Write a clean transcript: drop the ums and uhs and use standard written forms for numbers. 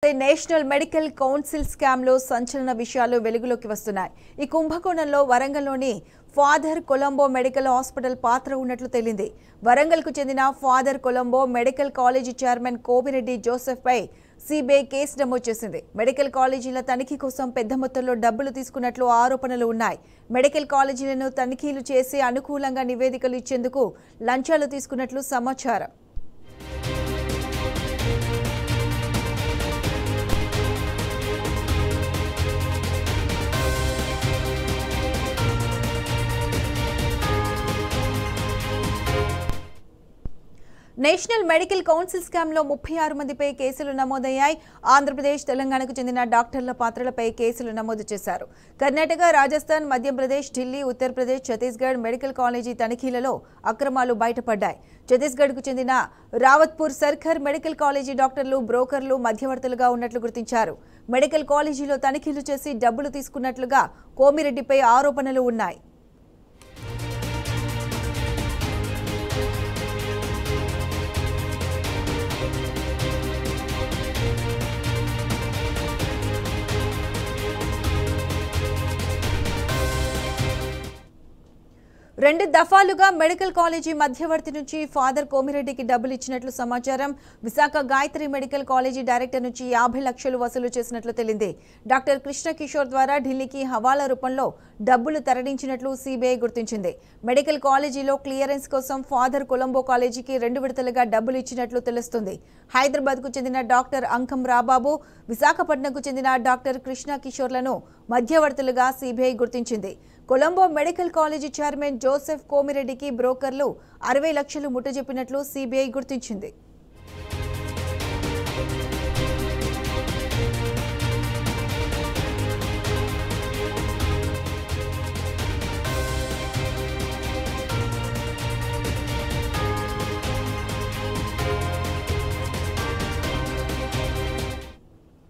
National medical council scam లో సంచలన విషయాలు వెలుగులోకి వస్తున్నాయి. ఈ కుంభకోణంలో వరంగల్లోని ఫాదర్ కొలంబో మెడికల్ హాస్పిటల్ పాత్ర ఉన్నట్లు తేలింది. వరంగల్కు చెందిన father Colombo medical college chairman Komireddy Joseph పై సిబిఐ కేసు నమోదు చేసింది. మెడికల్ కాలేజీల తనిఖీ కోసం పెద్ద మొత్తంలో డబ్బులు తీసుకున్నట్లు ఆరోపణలు ఉన్నాయి. మెడికల్ కాలేజీలను తనిఖీలు చేసి అనుకూలంగా నివేదికలు ఇచ్చేందుకు లంచాలు తీసుకున్నట్లు సమాచారం. నేషనల్ మెడికల్ కౌన్సిల్ స్కామ్ లో 36 మందిపై కేసులు నమోదయ్యాయి. ఆంధ్రప్రదేశ్, తెలంగాణకు చెందిన డాక్టర్ల పాత్రలపై కేసులు నమోదు చేశారు. కర్ణాటక, రాజస్థాన్, మధ్యప్రదేశ్, ఢిల్లీ, ఉత్తరప్రదేశ్, ఛత్తీస్గఢ్ మెడికల్ కాలేజీ తనిఖీలలో అక్రమాలు బయటపడ్డాయి. ఛత్తీస్గఢ్కు చెందిన రావత్పూర్ సర్కార్ మెడికల్ కాలేజీ డాక్టర్లు, బ్రోకర్లు మధ్యవర్తులుగా ఉన్నట్లు గుర్తించారు. మెడికల్ కాలేజీలో తనిఖీలు చేసి డబ్బులు తీసుకున్నట్లుగా కోమిరెడ్డిపై ఆరోపణలు ఉన్నాయి. రెండు దఫాలుగా మెడికల్ కాలేజీ మధ్యవర్తి నుంచి ఫాదర్ కోమిరెడ్డికి డబ్బులు ఇచ్చినట్లు సమాచారం. Visakha Gayatri medical college director నుంచి 50 లక్షలు వసూలు చేసినట్లు తెలింది. డాక్టర్ కృష్ణ కిషోర్ ద్వారా ఢిల్లీకి హవాలా రూపంలో డబ్బులు తరలించినట్లు సిబిఐ గుర్తించింది. మెడికల్ కాలేజీలో క్లియరెన్స్ కోసం ఫాదర్ కొలంబో కాలేజీకి 2 విడతలుగా డబ్బులు ఇచ్చినట్లు తెలుస్తుంది. హైదరాబాద్కు చెందిన డాక్టర్ అంకం రాబాబు, విశాఖపట్నంకు చెందిన డాక్టర్ కృష్ణ కిషోర్లను మధ్యవర్తులుగా సిబిఐ గుర్తించింది. Colombo medical college chairman Joseph కోమిరెడ్డికి బ్రోకర్లు 60 లక్షలు ముట్టజెప్పినట్లు సిబిఐ గుర్తించింది.